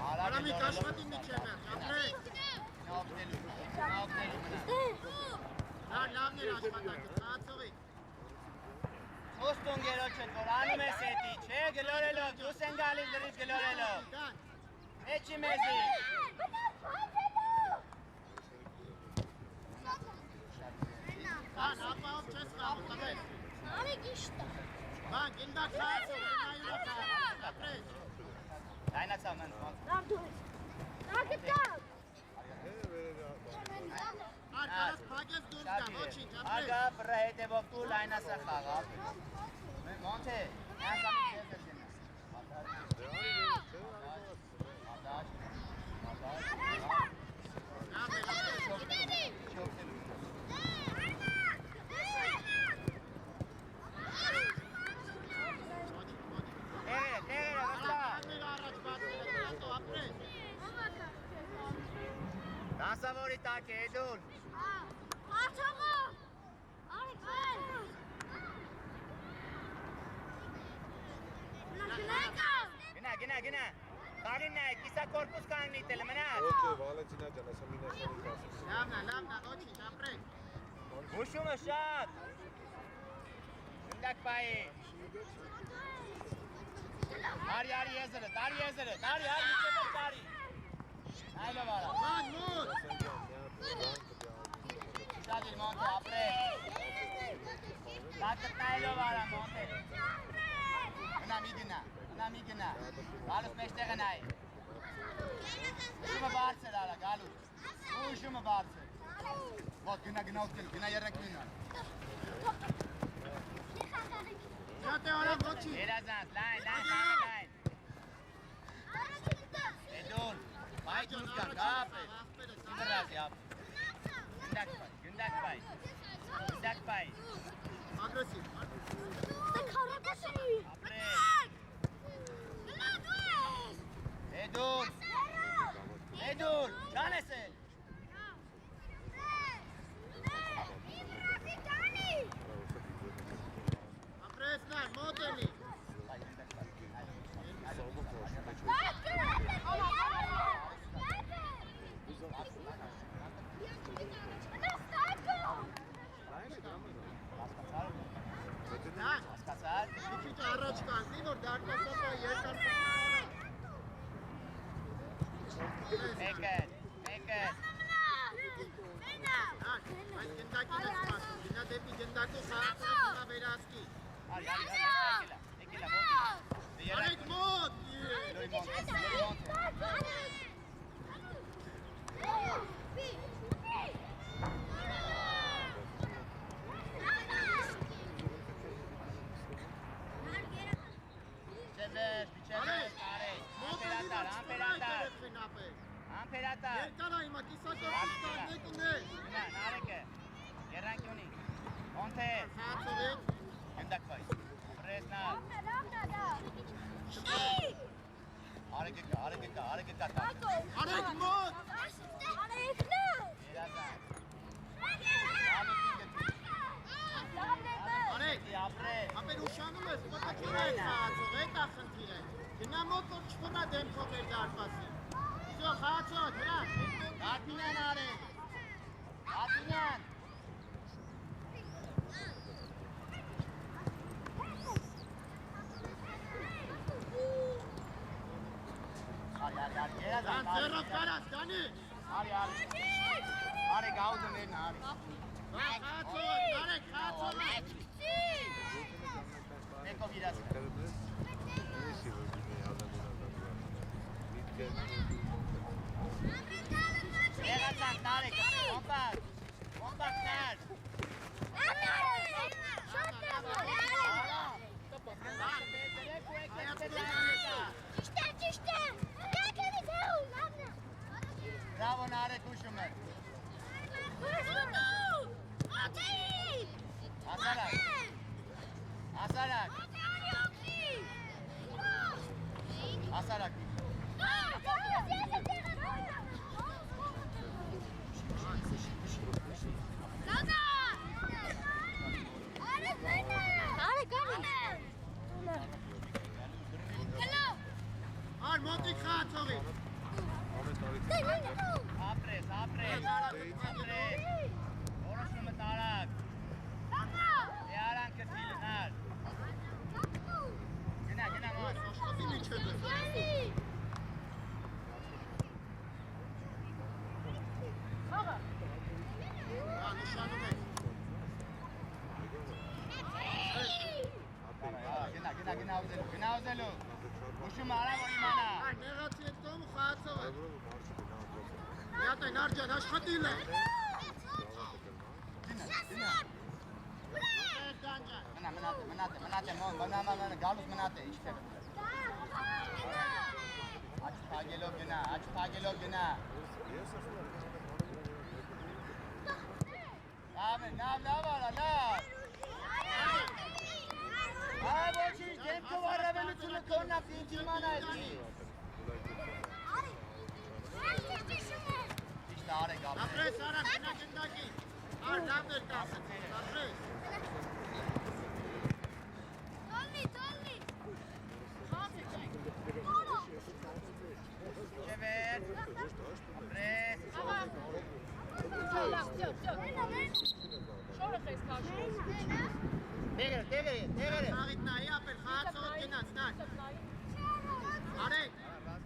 Արամի կաշվատին մի չեմ էր, ապրեք։ Լավն էր աշխատակը, ծացողիկ։ Խոստուն գերոչդ, որ անում ես էտի, չէ գլորելով, դուս են գալիս դրից գլորելով։ Էչի մեզի։ Բան, ապահով չես խաղում, տվես։ Արեք իշտա։ Բան, գինդակ խաղացող, նայուրը խաղացող, ապրես։ Դայնացավ մենց ոնց։ Լավ դու ես։ Նագտավ։ Արկարաս պագես դուրս գա, ոչինչ, ապրես։ Արգա բրա հետևով տու լայնասա խաղավ։ Ոնց է, նազամ ես ես ենես։ Դասավորի տակ է, էդուլ։ Արտամո։ Արեք վեր։ Գնա։ Բարին նայ, կիսա կորպուս կաննի տելը մնաց։ Ոչե, Վալենտինա ջան, ասա մինասանի կասես։ Լավնա, ոչինչ, ապրեք։ Հուշումը շատ։ Գնդակ պայի։ Արի եզրը, տարի միջևով տարի։ Այլով արա։ Բան, մոտ։ Շադիր մոնտե, ապրեք։ Լակը տայլով արա, մոնտե։ Գնա մի գնա, գալուս մեջտեղը նայ։ Ուշումը բարձր արա, գալուս, ուշումը բարձր։ Ոտ գնա ուտկել, գնա երրեք մինար։ Շատ է արա ոչինչ։ Երազանց, լայն։ Էդուլ, բայ դուրս կան, գապ է։ Իվրազի ապ։ Գնդակ բայ։ Ագրեսիվ։ Ապրեք։ Էդուլ, ճան ես էլ։ Ապրես նար, մոտ էլի։ Հասկացար։ Քիչ առաջ կանցնի, որ դարպասապա երկար։ Մեկ է։ Այս գնդակին ես պասում, գնա դեպի գնդակու խաղացողնա վերասկի։ Եկելա, Արեք մոտ։ Biçever, Ամպերատար։ Երկարա հիմա կիսակորպուս կանեք ուներ։ Նարեկը, երանք ունի, ոնթե։ Խացովեք։ Գնդակ բայ, պրեսնալ։ Արեք եկա։ Արեք մոտ։ Երազան։ Արեք։ Ապրեք։ Ապեր ուշանում ես, մոտը չուրա է խացով, էտ ախնդիր է։ Գնա մոտ, որ չպնա դեմքով էր դարպասի։ Իզո խացով, հրա։ Ատինյան արեք։ Ատինյան։ Դան ձերով կարած, գանի։ Արի գաուդը մերն արի։ Խացով, արեք, խացով։ Մեկով իրասկա։ Եղացան, տարեք, կոմպակտ նար։ Ճիշտ է, եկերից հեու, լավն է։ Բրավո նարեք ուշում է։ Ասարակ։ Ասարակ։ Գնաուզելու։ Ուշում արա որ իմանա։ Նեղացի այդ կողմը խաղացող է։ Միատայն արջան աշխատիլ է։ Մնատ է, գալուս մնատ է, իչպեր։ Աչ պագելով գնա։ Լավ արա, լավ։ Ոչինչ, դեմքով առավելությունը կորնավ, ինչ իմանա էդի։ Իշտ արեք, ապրես։ Ապրես արա, գնա գնդակի։ Ար լավ էր տասը, ապրես։ Տոլնի։ Չևեր, ապրես։ Դեղեր։ Աղիտ նայի ապեր, խաղացող գնաց, նայ։ Արեք,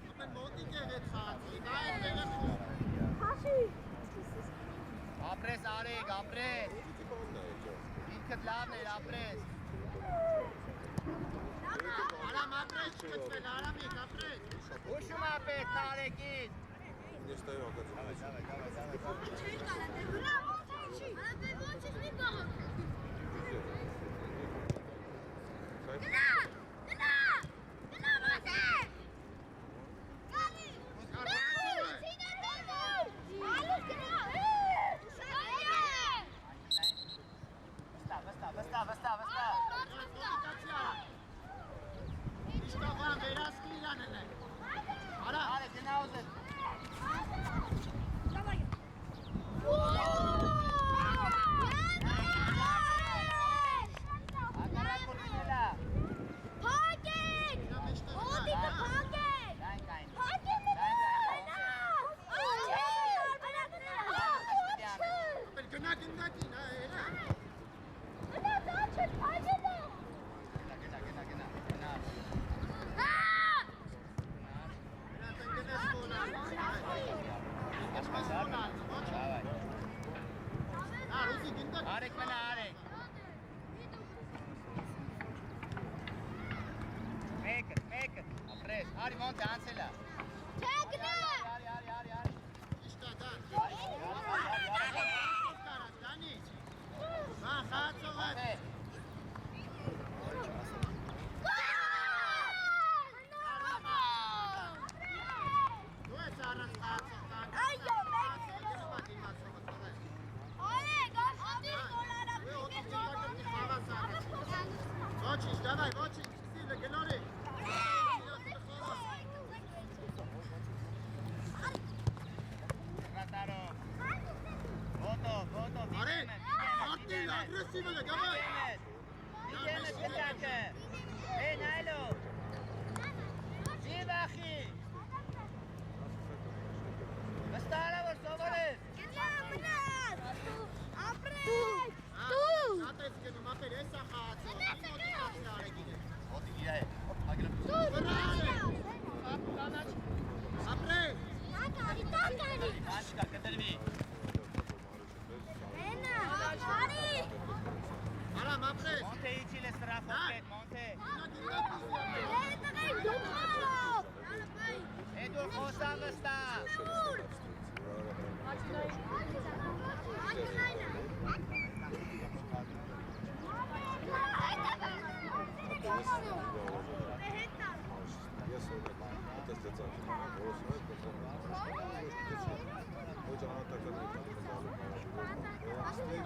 ապեր մոտիկ է հետ խաղացողի, նայ է տեղը խուր։ Ապրես արեք, ապրես։ Ինքդ լավն էր, ապրես։ Արամ ապրես չկծվել, արամիկ, ապրես։ Ուշում ապես, տարեկից։ Не стою, Վստա։ Իշտողան վերասկի իրանել է։ Արա, Արեք, գնա ուզել։ Ակարակ որ գնելա։ իրա մեջտեղ ապեր գնա գնդակի, նայ էլա։ Գնա։ Իրա տնկնես կոնալ։ Արուզի գնդակ։ Արեք մնա, արեք։ Մեկը, ապրես, արի մոնտ է անցելա։ Արի։ Իշտա դան։ Դանի։ Խաղացող է։ Դու ես առանց խաղացող տան։ Ոչինչ, դավայ, ոչինչ, սկսիլը, գնորի։ Ոտո, Արեք, արտիլ, ագրեսիվ է, դավայ։ Դիգեմես գտակը։ Նայլո։ Ձիվախի։ Վստահարա որ սովորես։ Ատես գնում, ապեր, ես է խաղացող, իմոտի կապսի արեգին է։ Ոտի իրա է, հագելով։ Ապրես։ Անչկա, կտրվի։ Արամ, ապրես։ Մոնթե իչիլ է սրախոք հետ, մոնթե։ Էդուր խոսան վստահ։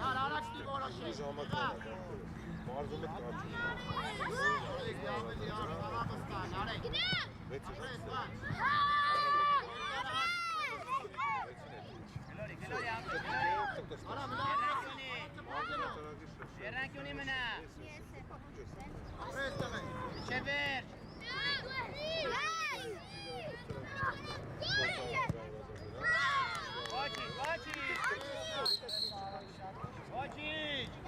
Արարացնի որոշեք։ Մարզում եք կարճում։ Արեք։ Ապրես, բան։ Գլորի, Արամ, Երանկյունի մնա։ ապրես տղեն։ Չևեր։ Ոչինչ։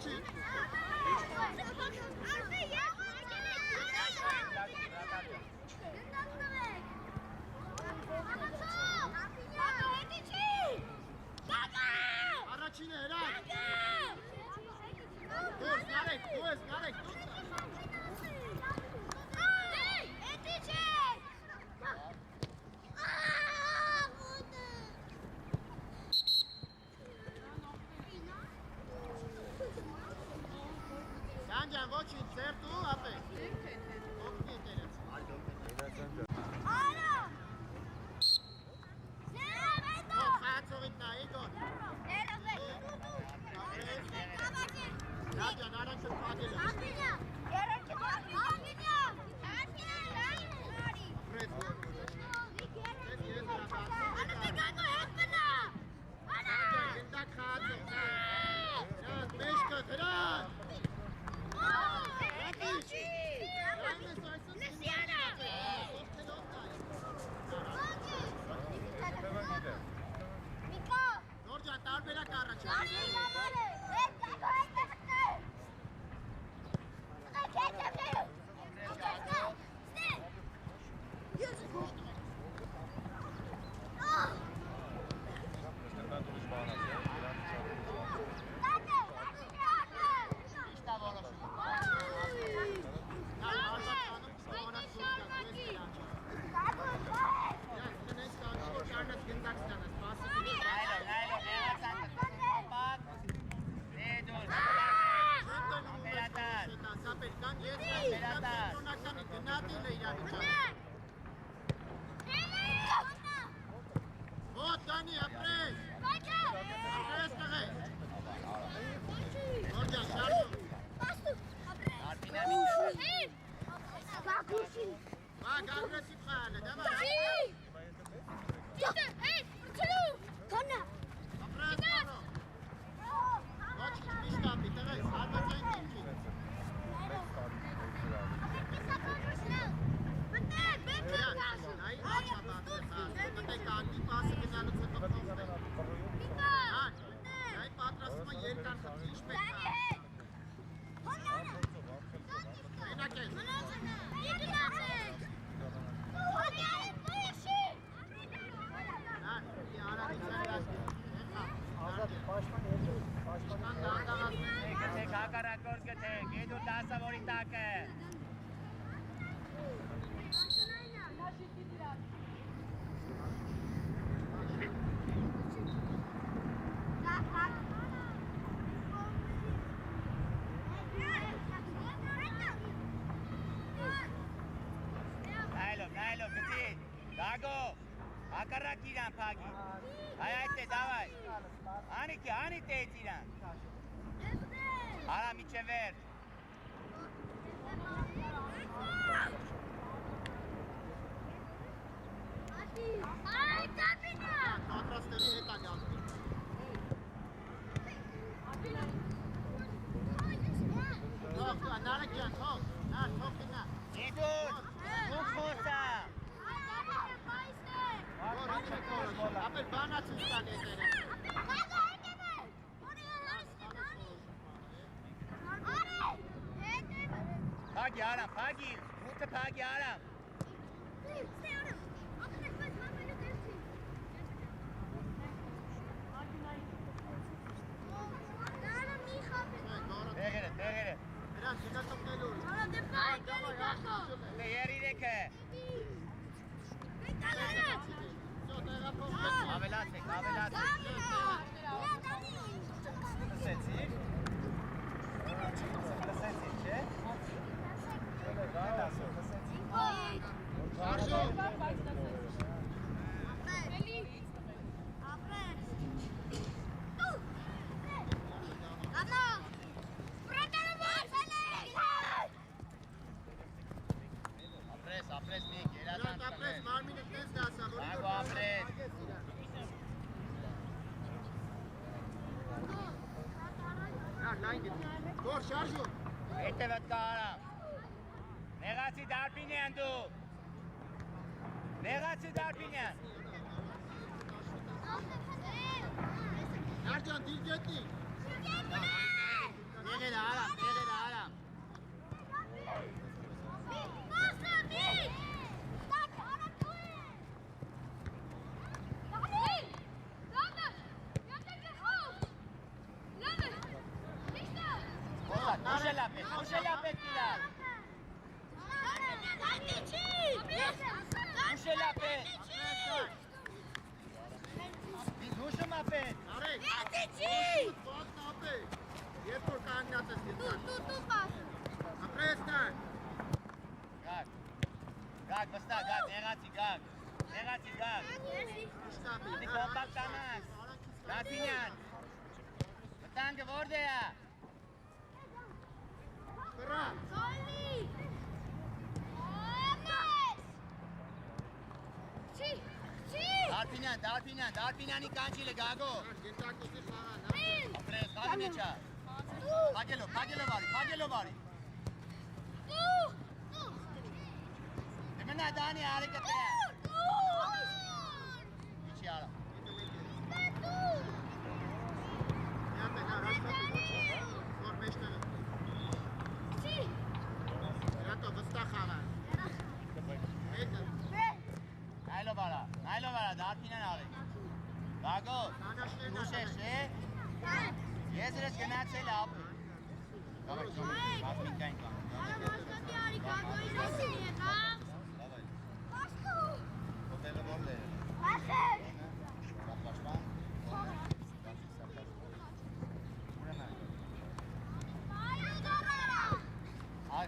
Ոչի։ Առաջինը հրակ։ Դուրս նարեք, դուրս նարեք, դուրս։ Սանջան ոչինչ, ծերտու ապես։ Ոգնի տերեց։ Խացողիտ նա, Իգոր։ Սանջան, առաջը պագել է։ Գնդակ խացող, նած մեշկը, հրակ։ Նորջան, տարբերակ առաջ։ Ոտ, Դանի, ապրես։ Ապրես տղես։ Նորջան, շարժում։ Բակ, ագրեսիվ խայալ է, դավա։ Ապրես տղո։ Ոչինչ, միշտապի, տղես, հարվածային դիմքի։ Նայի աչաբատը խաղ, մտեք ակի պասը գնալուց հետո փոխվել։ Նայի պատրաստումը երկար խծի, ինչ պետք է։ Մենակ ես։ Նան, մի արարից այլած Ազատ պաշտպան հետո, պաշտպան Գթեք հակառակորդ գթեք, եդուր դասավորի տակը։ Նայլով, գծի, դագո, հակառակ իրան պագի, հայ այդ է, դավայ, անիտ էց իրան, արա միչ է վերջ, Պատրաստերի հետ ագալվի։ Թող, նարեք յան, թող, նար, թող կնա։ եդուր, ուկ խոսա, Որ ինչ է կորոշ, ապել բանացու ստան ետերը։ պագի արամ, պագի, մութը պագի արամ, տեղերը, Նրան չկա տողնելու։ երիրեք է, ավելացեք, լսեցիք, չէ, Շարժում։ ապրես միք, երազանք Ապրես, մարմինը տես դասա, որ Բագո ապրես, լայն գետի, որ շարժում, հետևըտ կա արամ, նեղացի դարպինյան դու, նեղացի դարպինյան, Նարջան դիր գետի, տեղերը արամ, տեղերը արամ։ Ուշելա պետք իրար։ Ուշելա պետք։ Ուշում ապետ։ Արեք։ Բակն ապե։ Երբ որ կանգնած ես գետան։ Ապրես տան։ Գակ, վստահ, գակ, նեղացի, գակ։ Իշտապի։ Դի կոպակ տանաս։ Դապինյան։ Վտանգը որդ է ա։ Կրա։ Դարպինյանի կանչիլը գագո։ Գետակոսի խաղան։ Ապրես, խաղի մեջա։ Պագելով բարի։ Դեմենա դանի արեկը տեղ։ Իչի արա։ Միատը հարաշտապի որ մեջները։ Միատը վստահ խաղան։ Մեկը։ Նայլով արա, դարպինյան արեք։ Գագո, ուշ ես է։ Եզրես գնացել ապը։ Գավին կային կան։ Ոտեղը որդ է։ Պաշպան։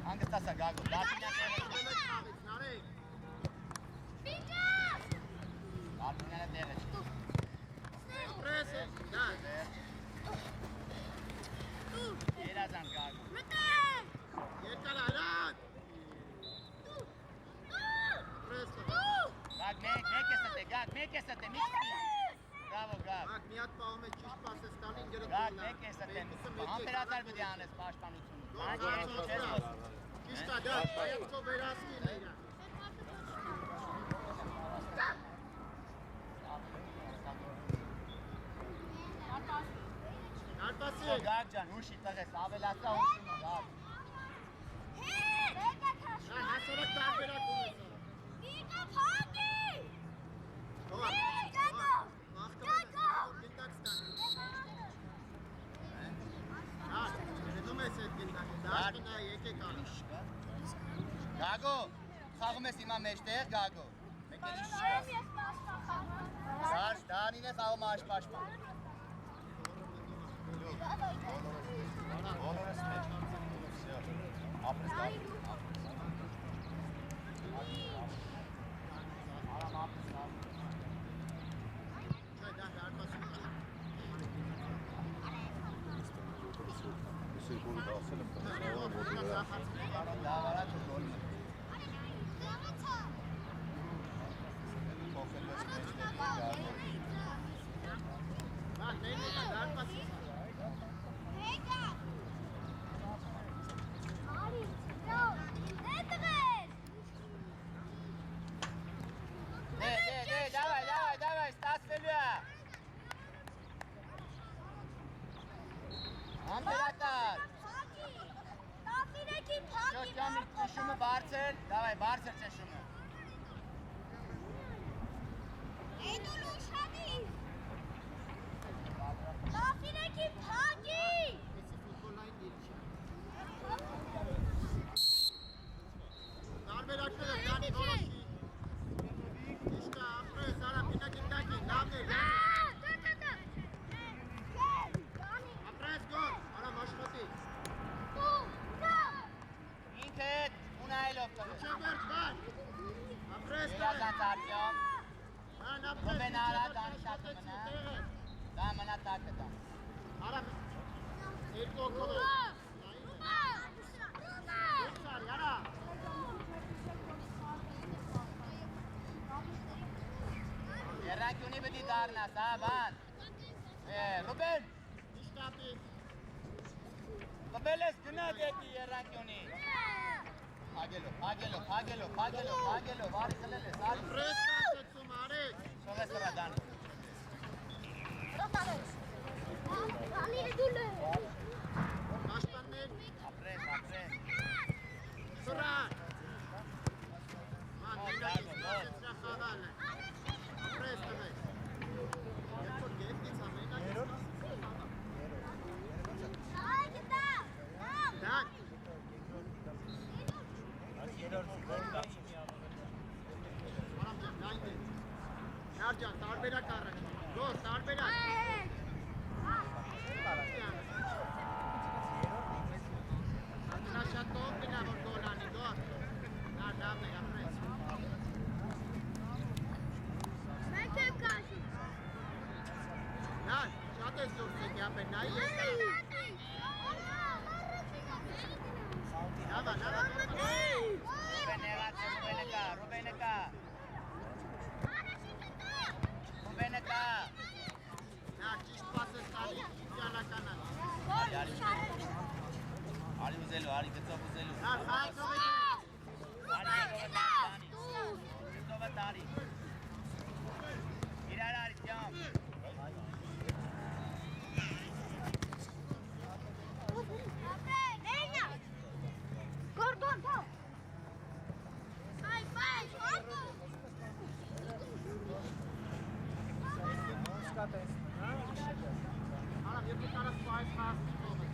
Հանգստասա գագո, դարպինյան տեղը։ Դարպինյանը տեղը չի։ Ապրես է, դան։ Երազան գագո։ Երկալ արան։ Ապրես է։ Գագ, մեկ ես ատե, միքսպի։ Բրավո, գագ։ Ակ մի հատ պահում է ճիշտ պասես տալին գրը Գագ, մեկ ես ատե, համբերատար բդի անես պաշտպանությունը։ Ճիշտ է, դա, այդքո վերասկին է իրան։ Նարպասի։ Գագ ջան, հուշի տղես, ավելացա հուշումը, գագ։ Հասորակ տարբերակ ունեցա։ Գագո, խաղում ես հիմա մեջտեղ, գագո։ Մեկ էլի շկաս։ Սարջ, դանին ես աղում աշպաշպան։ Բոլորս մեջ։ Ապրես դար։ Արամ ապրես դար։ Սիրկուրի դասել եմ տանես։ Դավարա թուլոլ։ Կոքել ես մեջտեղ, գագո։ Давай, ստացվելու է։ Համբերատար։ Շոճամի ճշումը բարձր, դավայ, բարձր ճշումը։ Տարբերակները դանի որոշի։ Իշտա, ապրես, արա, պինակին տակի, լավն է, ապրես գոն, արամ աշխատի։ Ինքդ ունայելով տղես։ Չէ վերջ բան, ապրես Երազանց արդյոմ։ Հան ապրես, Հոբեն արա, դանի շատը մնա։ Դա մնա տակը դա։ Արամ, երկու օքով է։ Երկսարի, արա։ Երրանկյունի բդի դարնաս, բան։ Ռուբեն, Իշտապի, Ռուբեն ես գնա դեպի երրանկյունի։ Հագելով, վարի խլել ես, արի։ ապրես կասեցում, արեք։ Շողես վրա դանի։ Պաշտպան ես դուրս եկի ապեն, նայի ես Նավա Ռուբենը կա Նա ճիշտ պաս ես տալի, իդեալականան Արի ուզելու, արի գծով ուզելու Նա խաղացողի Գծովը տարի Իրար արի ճամ Gordon, go! Vai! Արամ, երկու կարաս պայս խաղացի կողը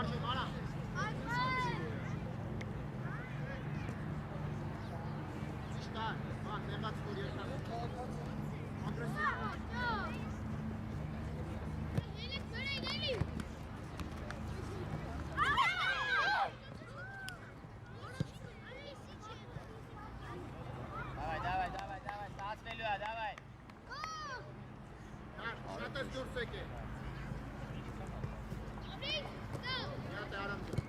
Արժիմ, արամ Ճիշտար, բան, նեղած որ երկաս Ագրեսիվ Давай, ստացվելու է, давай Շատ ես դուրս եկե Յատ է արամ դուր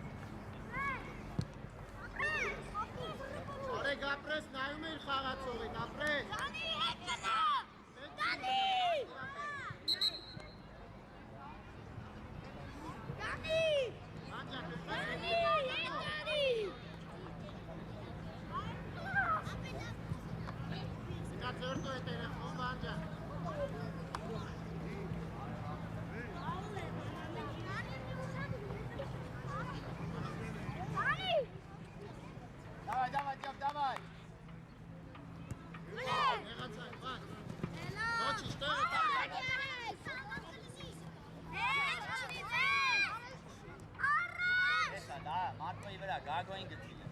Արեգ ապրես, նայում է իր խաղացողին, ապրես Դանի, հետ գնա! Դանի! Դանի! Անջան, Դանի, հետ Դանի! Նա ծորդո է տերեխոն, անջան Давай Նեղացան, բան Ոչ իշտեղ է տակ Հեսա, դա, մարդոյի վրա, գագոյին գծիլ է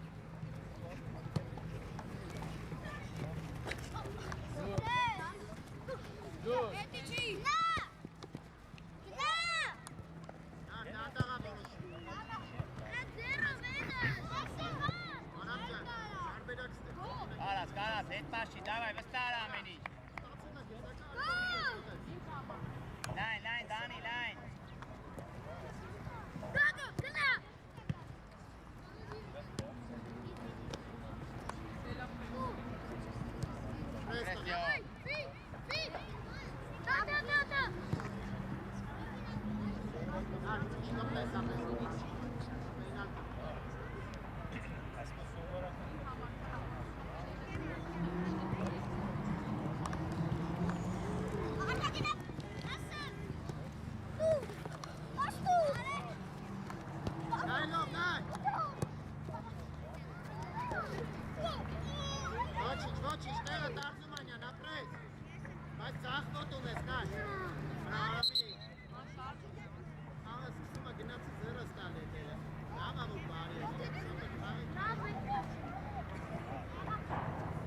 Նա տաղա որոշում Անամջան, արբերակ ստեղ Կարաս, հետ պաշի, давай, վստար ամեն ինչ Լայն, Դանի, լայն Ոչինչ, տեղը դարձում անյան, ապրես Բայց ծախնոտում ես, նայ Հրավի Աղը սկսում է գնացի ձերս տալ է տերը Լավա որ բարի է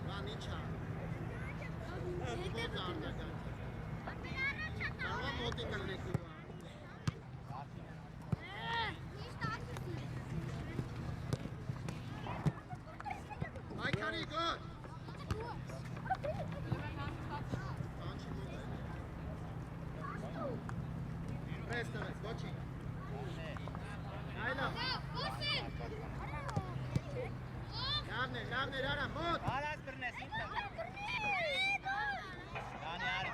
Բան իչա Ոտ արդական Կարվա մոտի կլնեք ու Այքանի գոտ Պրես տվես, ոչի Այլով Լավն էր արա, մոտ Կարաս բրնես, ինտը Դանի արի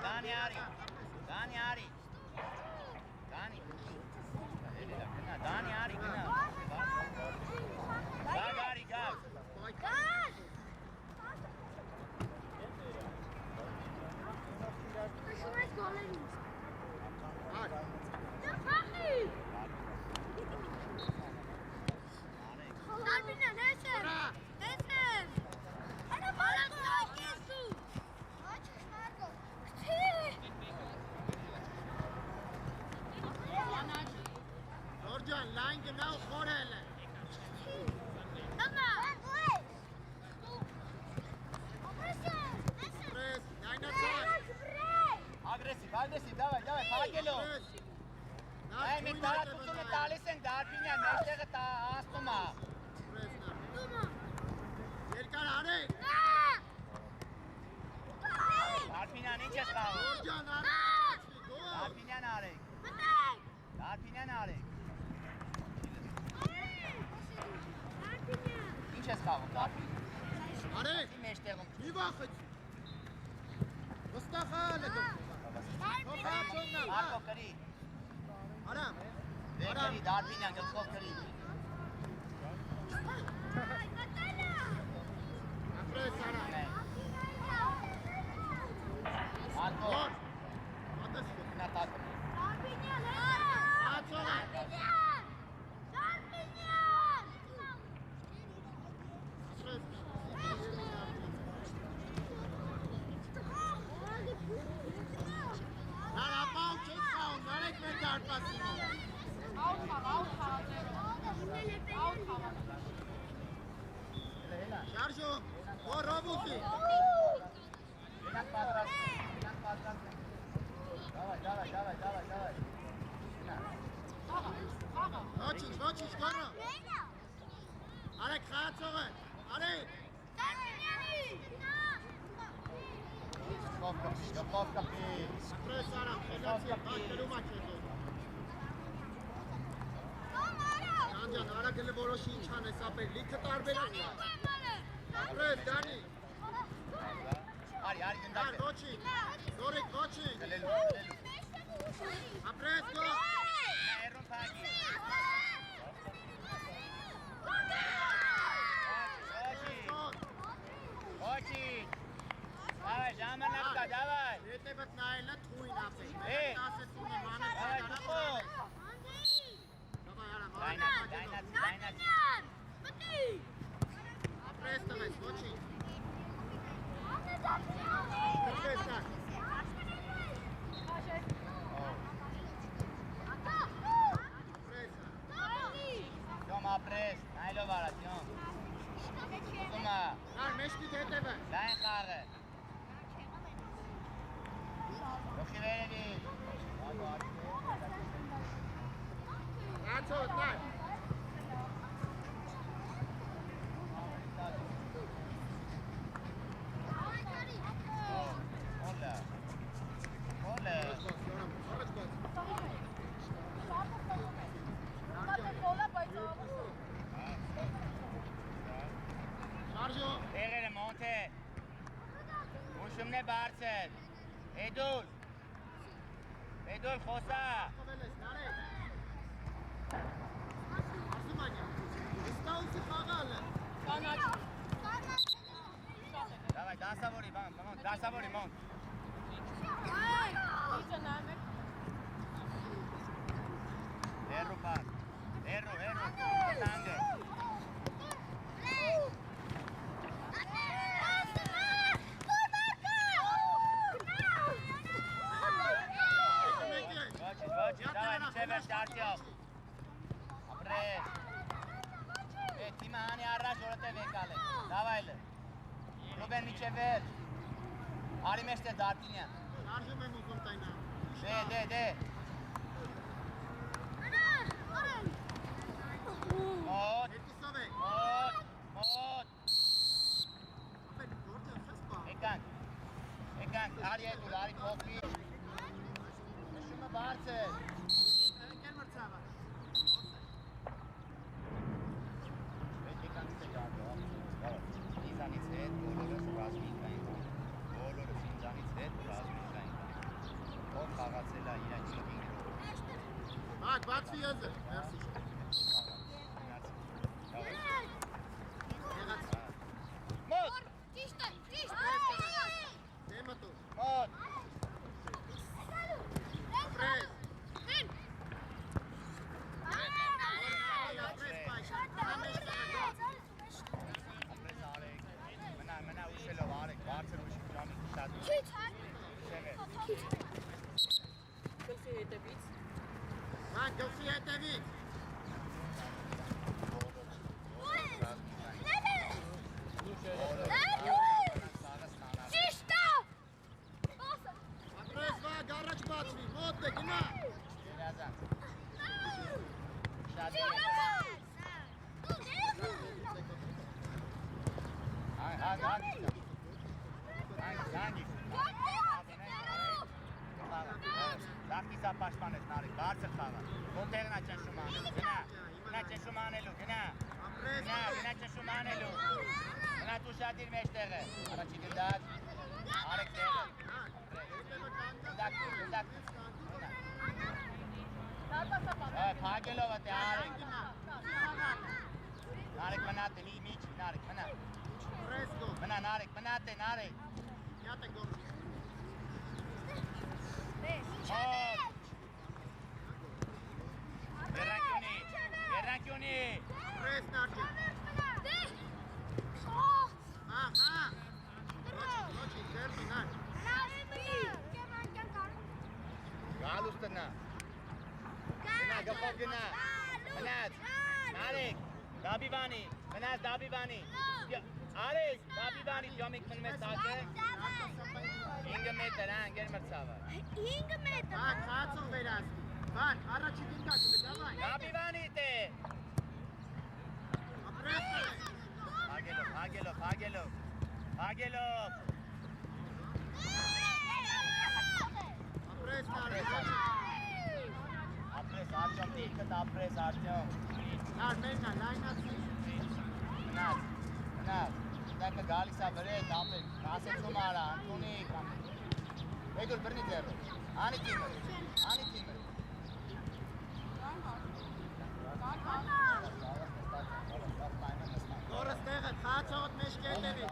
Դանի արի գնա Գագ արի գագ Ար Ջան, լայն գնա ու խորել է Պրես, նայնացան Ագրեսիվ, давай, փակելով Այ մի տարածությունը տալիս են Դարբինյան, մեջտեղը անցնում է։ Երկար արեք։ Դարբինյան ինչ ես խաղում։ Գորջան արեք։ Դարբինյան արեք։ Դարբինյան արեք։ Ինչ ես խաղում Դարբին։ Արեք։ Ի մեջտեղում։ Մի վախեց։ Վստահալ է դուք։ Հոքաչոննա։ Արկո կրի։ Արամ։ Դե կրի Դարբինյան գլխով կրի։ Ապրես արա։ Արկո։ Ատես։ Նա տակ։ Ացողը։ Նարապաղ չես խաղում, նարեք մեր դարպասինը։ Շարժում, որ ռոբուսի։ Գնանք պատրաստ։ Давай. Ոչինչ, գոռը։ Արեք խաղացողը, արեք։ Գլխով կպի։ Ապրես արա, խելացի, բակերում ակետով։ Ջան, արա գլը որոշի ինչ անես ապեր, լիքը տարբերակ է։ Ապրես, Դանի։ Արի, Դար, գնդակ է։ ոչինչ, զորիկ, ոչինչ։ Գլելու։ Ապրես, գո։ Հերուն փակի։ Ոչինչ։ Давай, ժամանակ կա, давай։ Հետևդ նայելը թույն ապեր։ Է։ Մենք ասեցուն եմ անես Давай, դուխով։ Դավայ արա, Դայնած։ ապրես տվես, ոչինչ։ Կրպես տակ։ Ապրես արա։ Դոմ ապրես, նայլով արա, դյոմ։ Ուզումա, Ար, մեջքիդ հետևը։ լայն խաղը։ Դոխի վերևի։ Ացոտ, նայ։ Հոլը։ Շարժում։ Տեղերը մոնթե։ Ուշումն է բարձր։ Էդուլ խոսա։ Խովել ես, նարեք։ Ասում անյա, իստաուսի խաղալ է։ Давай, դասավորի, դասավորի մոնտ։ Հերու պար, հերու, տանգը։ Ոչինչ, давай, միջև էր շարդյով։ Ապրես։ Թիմը հանի առաջ որոտև եկալ է, դավայլը։ Ռուբեն միջև էր։ Արի մեջ տեր Դարբինյան։ Շարժում եմ ուզում տայնա։ Դե։ Մոտ, Հետիսով է։ մոտ։ Ապեր, գործը խես պա։ Եկանք, արի էդուլ, արի փոխվի։ Նշումը բարձր։ Կեր մրցավա։ Եկանք ստեգարդո, ինձանից հետ, բոլորս ռազմիկային կան։ Բոլորս ինձանից հետ ռազմիկային կան։ Ով խաղացել է իրանք շլինգրով։ Հակ, բացվի եզը։ Մերսի շո։ Եղացի։ Մոտ, Դեմը տու։ մոտ։ Ապրես։ Ապրես պայշան։ Ապրես արեք, մնա ուշելով արեք, բարձր ուշի ժամի շատ Հակ, գլխի հետևից։ Լախտիսա պաշտպանես նարիկ, բարձր խաղը, ոնտեղն է ճնշում անելու, գնա ճնշում անելու, գնա ճնշում անելու, գնա տուշատիր մեջ տեղը, առաջի գնդակ, արեք տեղը, գնդակ, փագելով է արեք, նարիկ մնատ է, միջի, նարիկ, մնա նարիկ, մնատ է, նարիկ, Երրանկյունի Պրես նարջի Ոչի, ձերբի նար Գալուս տնա Գնա, գխով գնա Մնաց, նարեք, դաբիվանի, մնաց դաբիվանի Արեք, դաբիվանի, յոմիկ մնմես ակը 5 մետր, անգեր մրցավը 5 մետր Հացող վերասվի Բան, առաջի դինկակը, դավայ Դաբիվանի տե Հագելով Ապրես նարը Ապրես, Արտյոմ, դիրքըտ ապրես, Արտյոմ Նար, մեննա, լայնացի Մնաց, դակը գալիս է վրետ, ապրես, կասեցում արա, Անտունի, Էդուր, բրնի ձերրը, անի թիմը Նորս տեղը, խացողըտ մեջ կետևի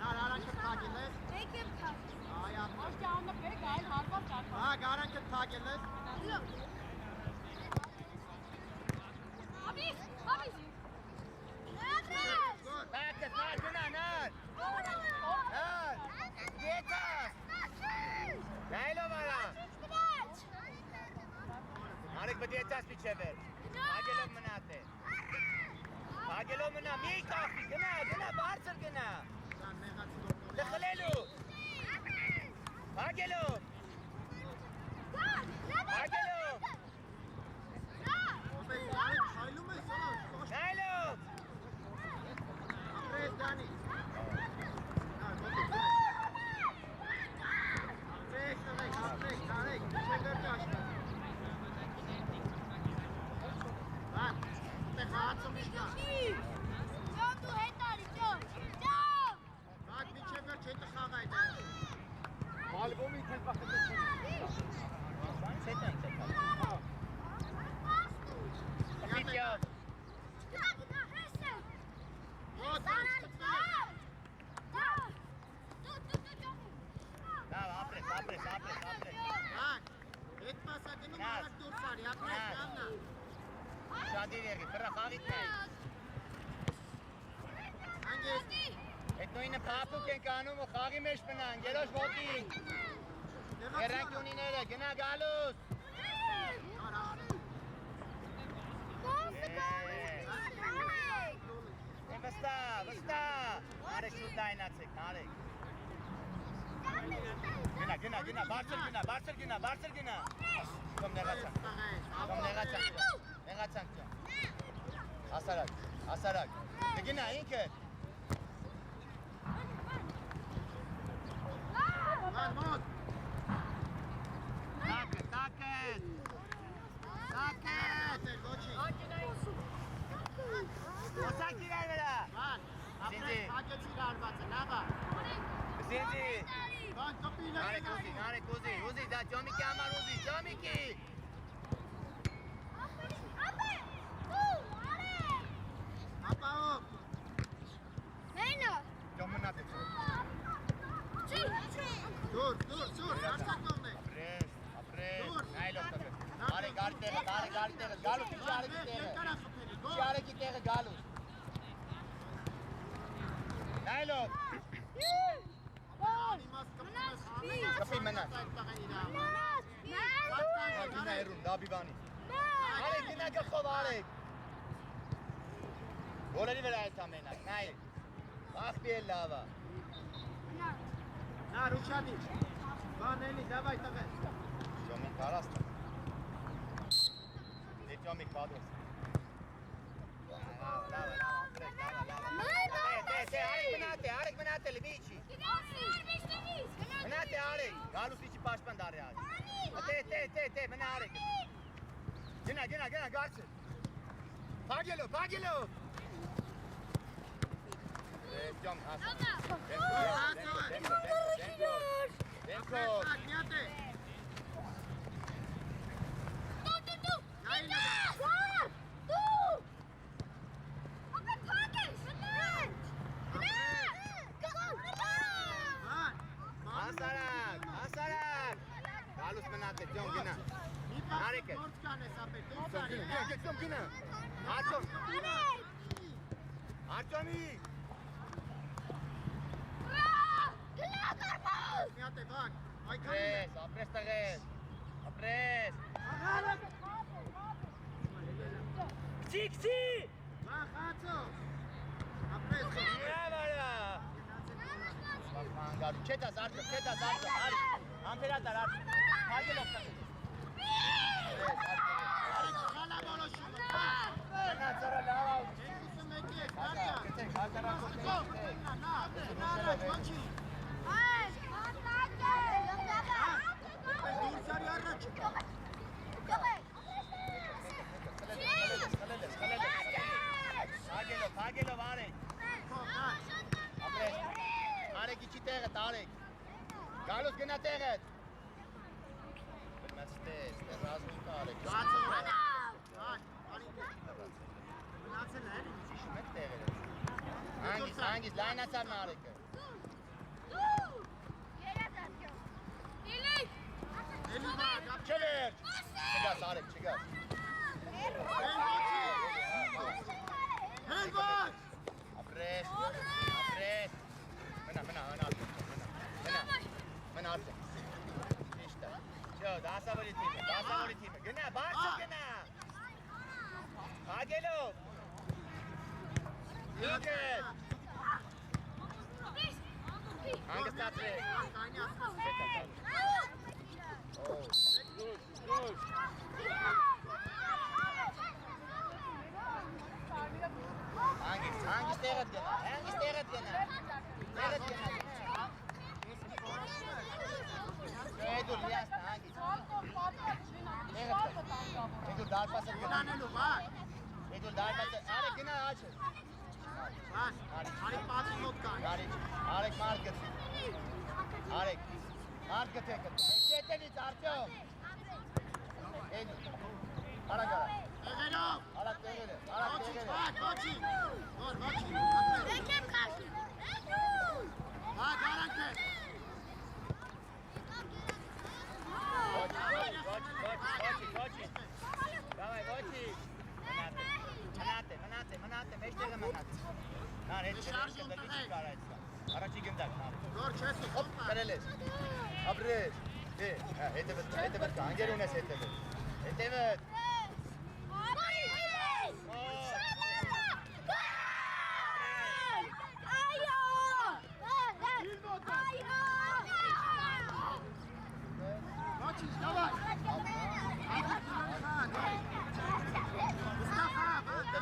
Նար, արանքը թագել ես Այ ապրես Գարանքը թագել ես Բակս, նար, գնա, նար Դետաս Նայլով արա Նարիկ բդետաս միչև էր Հագելով մնատ է Հագելով մնա, մի կախի, գնա, բարձր գնա Լխլելու Հագելով Հայլում ես սոլոս Նայլով Ապրես դանի Ապրես տվեք, ապրես, կարեք, չէ վերջ աշնակ Բան, տեղ հացում իշնա Ճոմ դու հետ արի, ճոմ Բակ միչև վերջ հետը խաղ այդ Ալբոմի թել բախտը Բանից հետ ենք տեկալ Պիտյով Լավ, ապրես Բակ, հետ պասակնում արակ դուրս արի, ապրես կամնա Շադիր եղի, պրը խավիտ նայ Անգես Այդ նույնը պապուկ ենք անում ու խաղի մեջ պնան, գերոշ ոտին Երրանկյունիները, գնա գալուս Վստա Նարեք շուտ դայնացեք, նարեք Գնա, բարձր գնա Կոմ նեղացանք Հասարակ Գնա, ինքը Բան մոտ Տակետ Ոչի Ոսանք իրար վրա Բան, ապրես հագեցիր արվածը, լավա Զինձի Բան, կպի Նարեք ուզի, դա ճոմիկի համար ուզի, ճոմիկի Ապաով Ճոմ մնատ է Դուր, արցակողն է Ապրես, նայլով տվես Արեք արի տեղը, գալուս, իչի արեկի տեղը գալուս Նայլով Կպի մնաց Գինա երում, դաբիվանի Արեք, գինա գխով, արեք Գոլերի վրա ես ամենակ, նայեք Բախպի էլ լավա Նար, ուշադիր Բան էլի, դավայ տղես Ժոմին կարաստ Romik, padros. Lava. Arek, menate, Libici. Menate, Arek. Galus içi paşpan dar ya. Te, mena Arek. Gina, garsın. Pagelo. Jom, Hasan. Demko. Hasarak. Galus menate, Jom, Gina. Arek. Jom, Gina. Artomi. Apres tăgăs. Apres. Cixi! Ce te-ați arde? Am perat dar arde. Hai loc. Pagelo Arek. Arek içi teret Arek. Galus gena teret. Bilmez tez. Razmış Arek. Şişmet teret. Hangis line atar mı Arek? Çevir. Çıkar Arek çıkar. Helvas! Apres. Mena artık. İşte. Şu daha sabırlı time. Gına bağırsın gına. Pagelo. Yürü. Hangisi tatlı? Hangisi teret gene? Edur yasta hangisi? Edur dar pasır gene. Edur dar pasır. Arek gene açı. Arek pasır yok kan. Arek market. Arek. Market eket. Eketeniz artıyor. Edur. Ara gara. Egenom. Ara tegele. Koçi. Bekem karşı. Garanti. Koçi. Давай, Koçi. Menate. Meştere menate. Nar et. Araçı gönder. Doğru çesin. Hop, kareles. Abres. Evet. Hangi unes etevet? Etevet. Давай.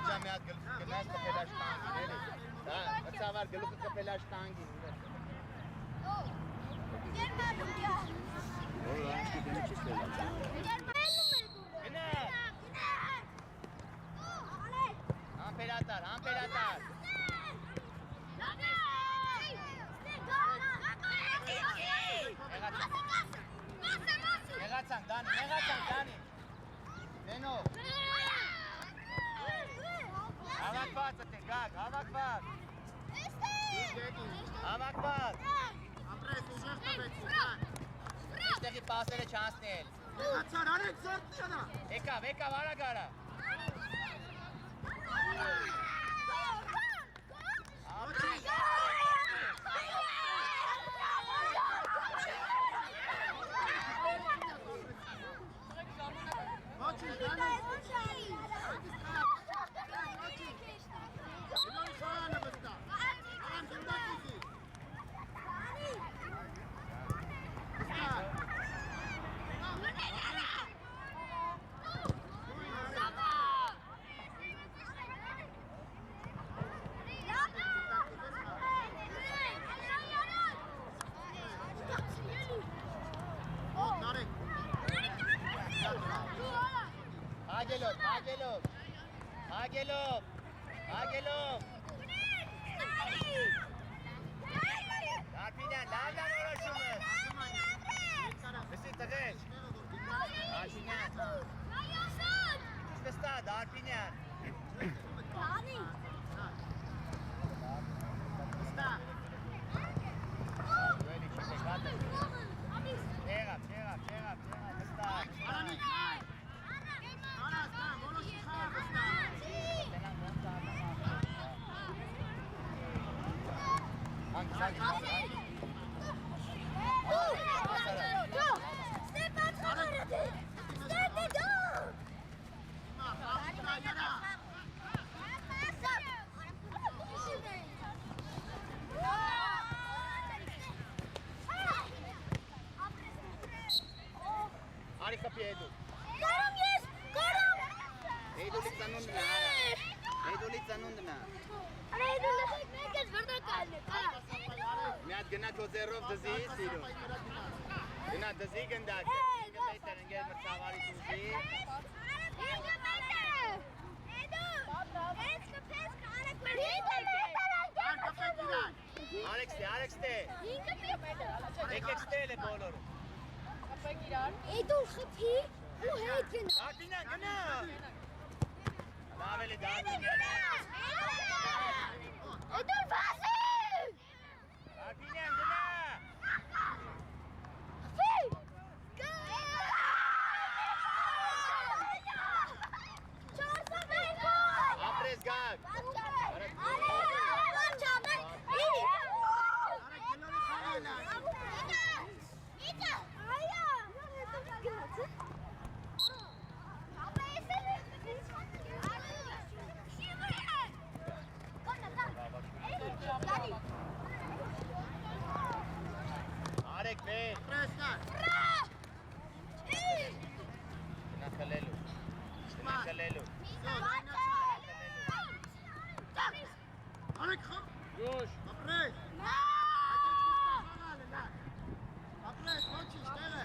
Camiat gălesc capela ștangi. Da, îți avar gălucă capela ștangi. Am pelatar. Megacan Dani. Zeno. Avak față-te, Gag, avak față. Apres, ușește veți. Ești de pasele chansnel. Țar, Arek, zărtăna. Eka, vara gara. Հագելով Դարպինյան, լավ որոշումը Լսի տղեր Աշինյան Վստա, Դարպինյան Վստա Չեղավ, վստա Արանիկ, նայ Անաս, նա, որոշի խաղ վստա Arica Piedu. Edu Litzanundna. Միատ գնա քո ձեռով դզի, սիրո։ Գնա դզի գնդակ, 5 մետր ընկեր մրցավարի դուզի։ Ալեքստե։ Եկեք ստել է բոլորը։ Էդու խփի ու հետ գնա։ Դարպինյան, գնա։ Լավ էլի Դարպինյան։ Էդու վազի։ Դարպինյան, գնա։ Ապրես գակ։ Արեք վեր։ Պրեսնար Գնա խլելու։ Արեք խաղ Գոշ Ապրես Ապրես, ոչինչ, տեղը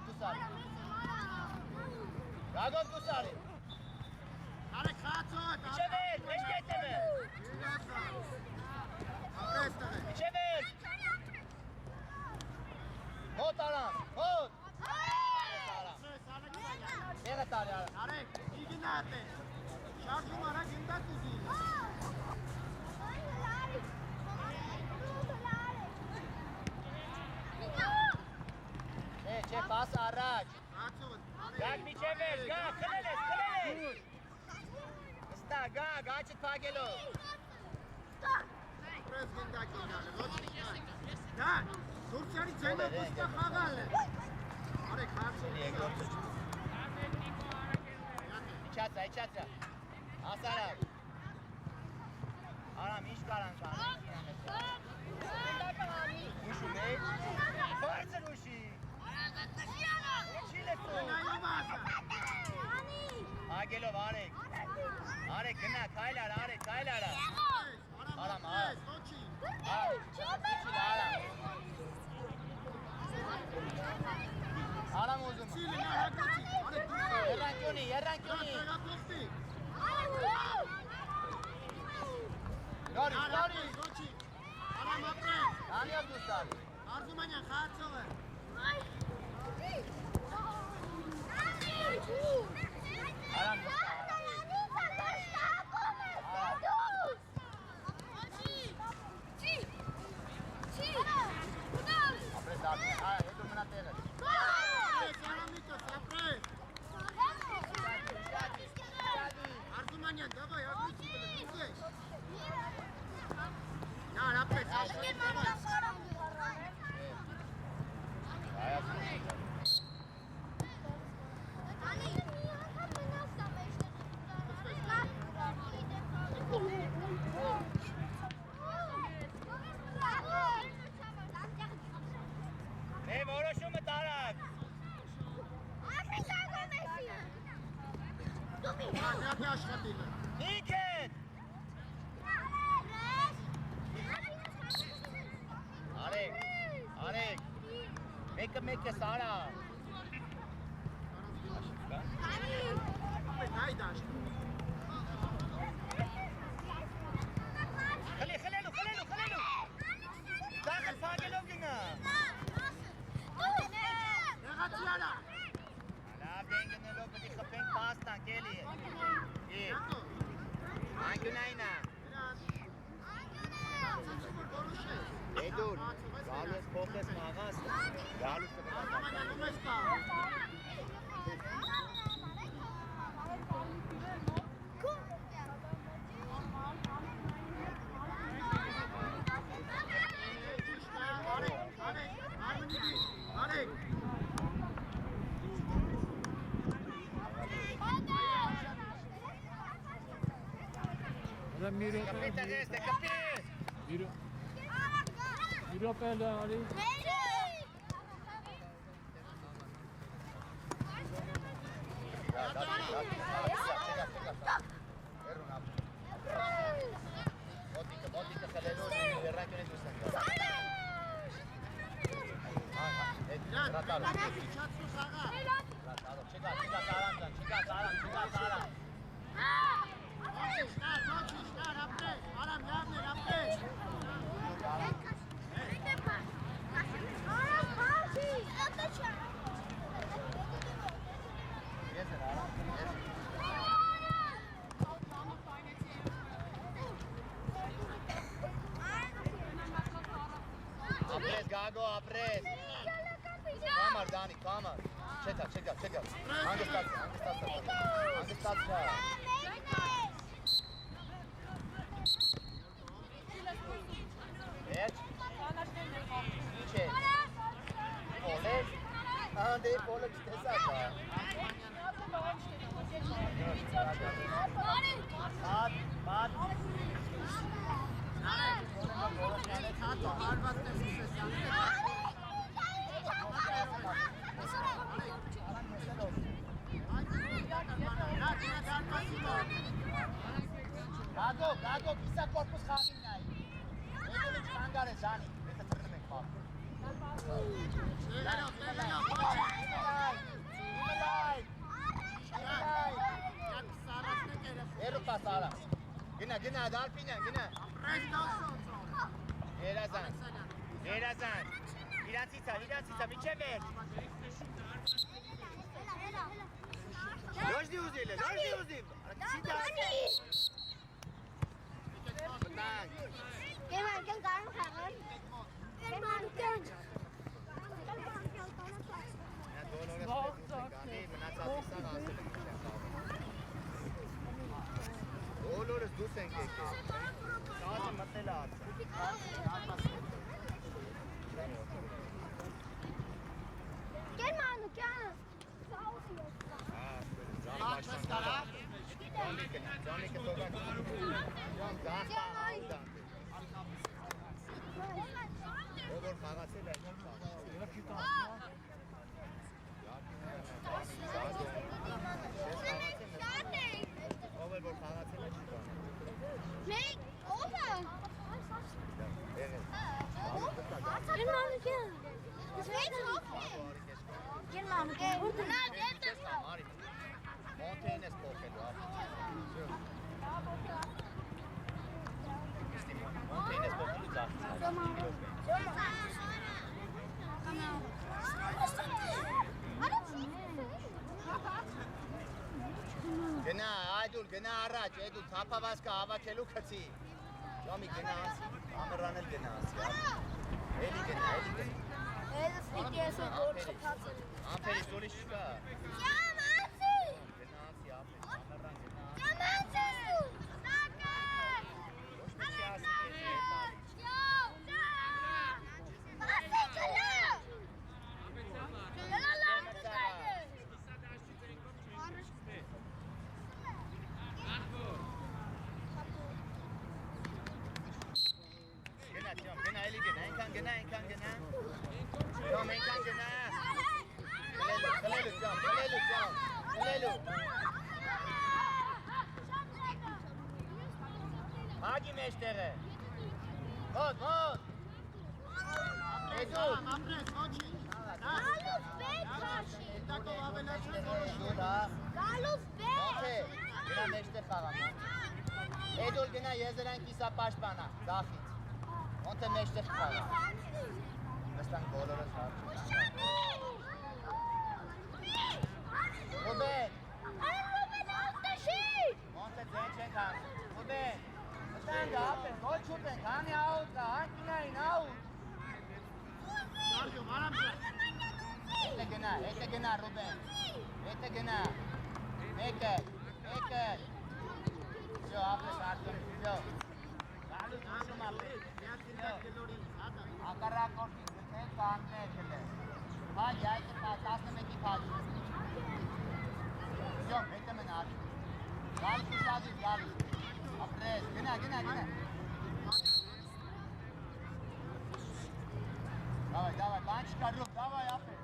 Ալեքսանդր, Գագոն դուսարի։ Արեք խացոտ Իջևեր, մեջ կետևը։ Ապրես տեղը Իջևեր։ Հոտ արամ, հոտ։ Եղը տարի արամ։ Արեք, իգնատ է Շարժում արա գնդակ ուզի Չէ, պաս առաջ։ Խացոտ Գակ միջևեր, գակ, խլել ես։ Ստա, գակ, աչըտ պագելով։ Ապրես գնդակ ինգալը, ոչինչ Դա, Թուրքիանի ձենը պուստա խաղալ է Արեք խացոտ Իչացա Ասարավ Արամ, ինչ կարան կանեն Ուշու մեջ Բարձր ուշի Չի լեքո Նայում ասա Հագելով արեք գնա, կայլ արա Արամ, ապրես, ոչինչ Արամ ուզում Սիլի նա հագոցի, արեք դուստա Երրանքյոնի Տեղափոխվի Լորի Ոչինչ Aram apres. Daniel Dustal. Arzumanyan խաղացողը։ Aram Dustal. Apres Daniel. Edu mına tele. Aramիկոս, ապրես։ Arzumanyan, davay, ապրեսի բլը, Yar, ապրես, Ne որոշումը տարած։ Ադրատի աշխատիլը։ Նիքետ։ Արեք։ Մեկը Սարա։ Հայ դաշտ։ Խլելու։ Դάχել փակելով գնա։ Եղացի արա։ Լավ դենգնելով պետք է խփենք պաստան, կելի է։ Անկյունայինա։ Էդուր, գալուս փոխես մաղաս, գալուս կպետակ։ Արմանյանում ես կա։ Արեք։ Կպետագես, կպես։ Իրոպել արի։ Մոտիկը խլելով վերրակյուն ես ուսնենք։ Ռատալով։ Իչացու խաղա։ Ռատալով, չկա Սարան։ Ոչիշտար, ապրես, արամ յավներ, ապրես։ Ես էր արամ, Ապրես, Գագո, ապրես։ Կամար, Դանի, կամար։ Չեկա։ Հանգստացա։ Վերջ։ Ինչ է։ Պոլես։ Անդե պոլը չտեսակ է։ Բատ։ Քաթո հարվածն ես ուսես Գագո, կիսա կորպուս խաղին նայի։ Եդել ինչ կանգար է զանի, հետը թրնում ենք պապ։ Երուպա Սարա։ Գնա, դալպինյան, գնա։ Երազան։ Իրանցիցա, միչե մեր։ Դոժդի ուզիլ է, Կեման կարում խաղան։ Բոլորս դուս ենք եկել։ Շահը մտել է արցը։ Կերմանու, կյան։ Ձանիկը թողան։ Ով որ խաղացել է, ով որ խաղացել է, չի բան։ Մեկ, ով է։ Կերմանու, կյան։ Մեկ ով է։ Կերմանու, Նա դեպ է։ Մոնթեին ես փոխելու, Իստի մոնտեն ես բողնու Գնա, այդուլ, գնա առաջ, այդուլ, թապավասկա հավաքելու կծի Ժամի գնա անցի, ամրանել գնա անցի Էլի գնա Ես պիտի ես որ չփածել Ամպերի սորի չկա Jam anzi! Գնա անցի, ամրան գնա Jam anzi! Saka! Ոչ մի չի ասի Gena, Eli, gena, gena. Jom, gena. Kalelu. Hagi meştere. Mot. Edu. Ապրես, ոչինչ։ Գալուս պետք հաշի։ Հետակով ավելացրել որոշ Գալուս Մոնթե, պետք։ գնա մեջտեղ խաղամ։ Էդուլ գնա եզերան կիսապաշտպանա, ձախից։ Մոնթե մեջտեղ խաղա։ Նստան բոլորս հարց։ Ռուբեն։ Մոնթե ձեն չենք անում։ Ռուբեն։ Նստան գապեն, գոլ չուտենք, հանի աուտ կա, հանքինային աուտ։ Սարգյոմ, արամսը։ Հետը գնա, Ռուբեն։ Հետը գնա։ Մեկը։ Всё, ապրես արդյոն, всё։ Գալուս ուշում ապրես։ Ակարակորդի գտել կաններ գլե։ Հա, յայտը 11-ի փաճ։ Всё, հետը մնար։ Գալուս ուշադիր, գալուս։ Ապրես, գնա։ Давай, банчика рук, давай, апрес։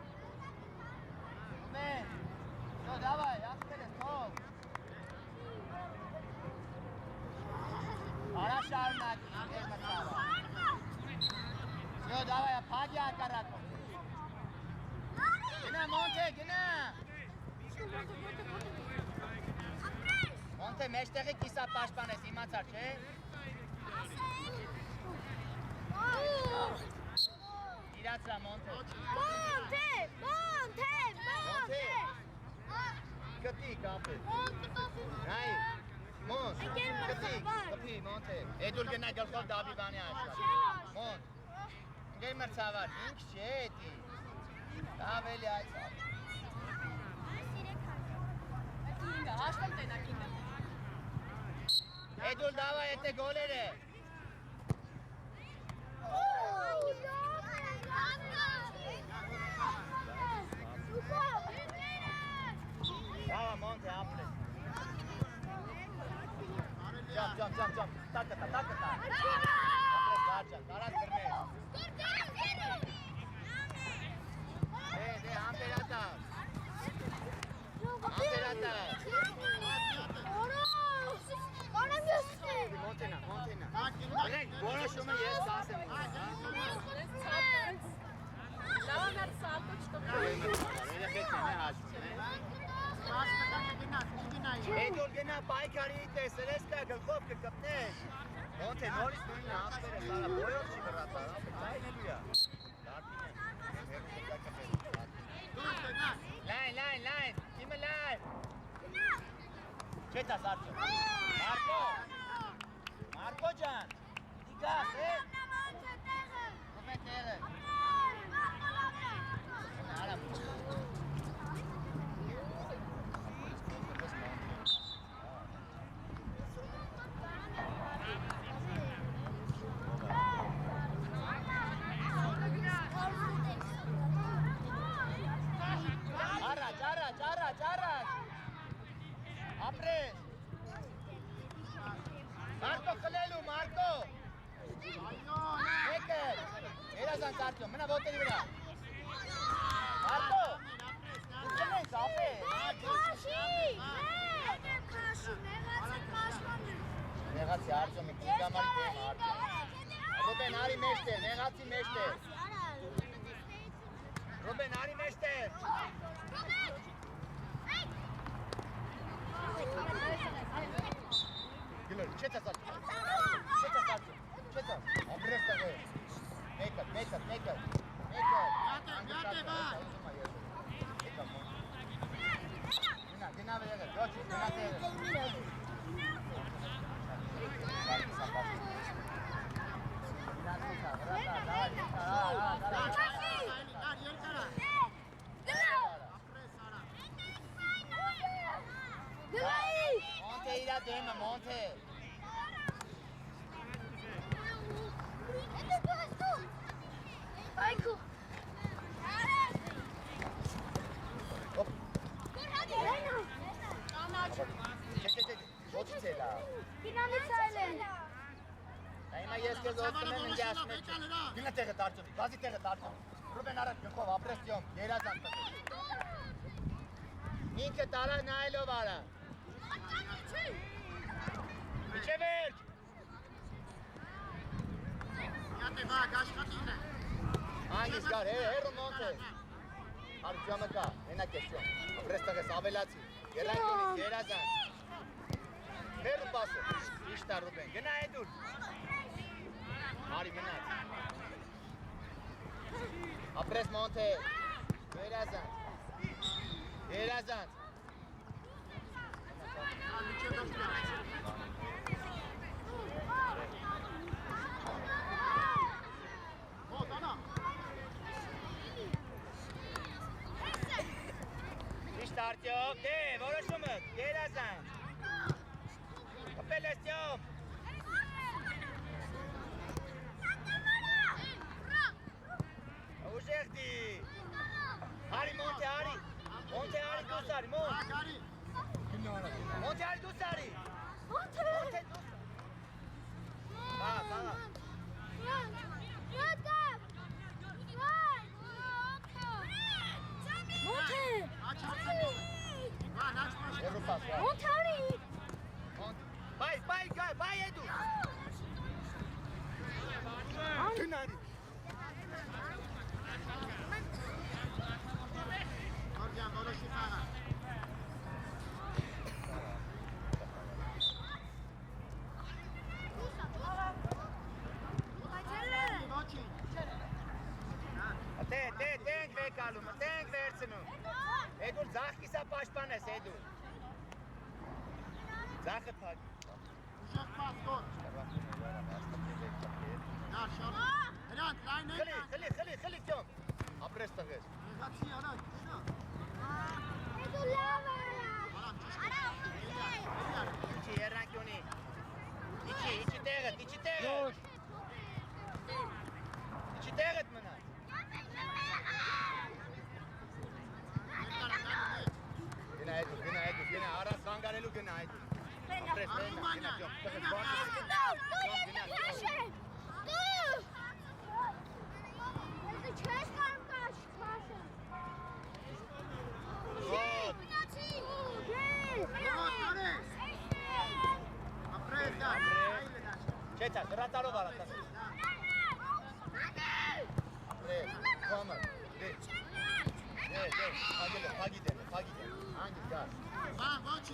Ռուբեն։ Всё, давай, ապրես, թող։ Արա շարունակի, ես մտավա։ Всё, давай, փագի ակարակով։ Գնա, Մոնթե, գնա։ Մոնթե, մեջտեղի կիսապաշտպան ես, իմացար, չէ։ Իրացրա, Մոնթե։ Մոնթե։ Կտի, կապես։ Նայ, Մոնտ, կպի, Մոնթե։ Էդուլ գնա գլխով դաբի բանի աշխատ։ Մոնտ, գեր մրցավար, ինք չէ էդի։ Ավելի այս ապ։ Էդուլ դավա էտե գոլեր է։ Դավա, Մոնթե, ապրես։ Jump. Taka. Apres garcan, daras vermez. De, amperata. Montena. Renk, bora şuma yes sasem. Öyle bekle ne haşim. Էդուլ գնա պայքարի տեսերես կա գլխով կկպնես Մոնթե նորից նույնը ամպեր է սարա բոյով չի վրացար այնելու յա Լայն, իմը լայն Չետ աս արդյոն Մարկո ջան դիկաս է Ովե տեղը Արամ Առաջ ապրես Մարկո խլելու, Մարկո Եկեր երազան ծարտյոն, մնա ոտերի վրա Մարկո Դուք չնենք, ապես Նեղացի արդյոն մի կիգամարի դեմ արդյոն Ռոբեն արի մեջտեր, նեղացի մեջտեր Ռոբեն արի մեջտեր Gülür, çete saçma. Չեցա, ապրես տղեր։ Մեկը։ Գնա վերել, ոչ, գնա վերել։ Monte իրա դեմը, Monte։ Այգու։ Ոչինչ էլա։ Կինանից այլ են։ Հիմա ես քեզ օգնում եմ ինձ ասում եմ։ Գնա տեղը դարձովի, բազի տեղը դարձովի։ Ռուբեն առաջ գնքով ապրեսյոն, երազանք տվի։ Ինքը տարա նայելով արա։ Իջե վերջ։ Յատե վակ աշխատին է։ Անգիս գար, հերո Monte։ Արժամը կա, հենա կեսյոն։ Ապրես տղես ավելացի, երանգյունից, երազանք։ Հերո պասը, իշտա Ռուբեն, գնա էդուր։ Արի մնաց։ Ապրես Monte, երազանք։ Իշտ արդյոք, դե, որոշումը, երազանք։ Կպելեսյոմ։ Ուժեղդի։ Հարի, Monte, հարի։ Monte, հարի դուս արի, Monte, հարի դուս արի։ Monte, դուս։ Բա։ Եվրոպաս, վա։ Բայ էդու։ Գնարի։ Որդյան, որոշի խաղա։ Տենք վեկալում, տենք վերցնում։ Էդուր ձախ կիսա պաշպան ես, էդուր։ Ձախը պակ։ Ուժեղ պաս գոր։ Նա շարդ։ Հրանտ, լայն է։ Խլի, կյոմ։ Ապրես տղես։ Հեղացի արանք, շնա։ Էդու լավ է։ Իչի երանկյունի։ Իչի տեղդ։ Իչի տեղդ մնա։ Գնա էդու, առանց վանգարելու գնա էդու։ Ապրես, գնա կյոմ։ Չեցա, դրատարով արատաս։ Ապրես, կոմը, պագի դեմ, անգիս գար։ Բան, ոչի,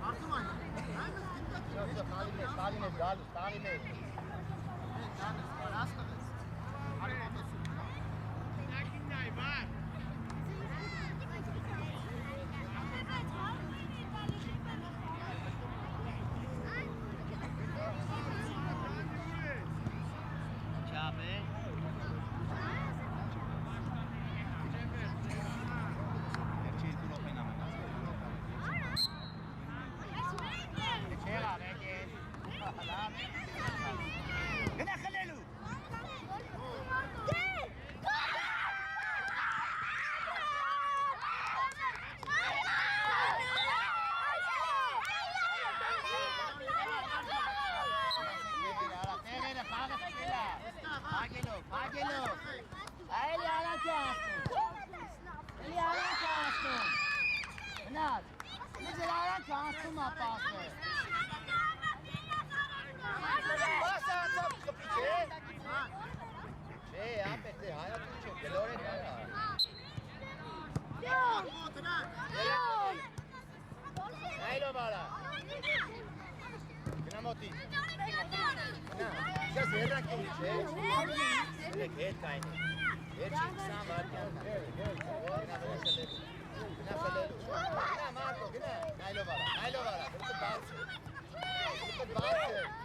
արդում այն, Ստալին ես գալու, ստալին ես։ դանս, բարաս տվեց, արի մոտոսում։ Չապ է։ Գնա խլելու։ Պագելով։ Այլի արանք է ասում։ Գնաց, մեջեր արանք է ասում ապասը։ Պասը անցավ կպիչ է։ Չէ, ապետ է, հայատում չում, գլոր է կարա։ մոտի։ Сейчас երրակ է ինչ է։ Եք հետ կայնի։ Վերջին 20 վարկյան։ Գնա խլելու։ Գնա Մարկո, գնա։ Նայլով արա, դուք բաց։ Դուք բաց։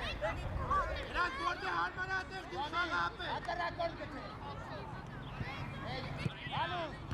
Նրանք որտե հարմարատեղ դու խաղապ է։ Ատարակորդ գթե։ Անուս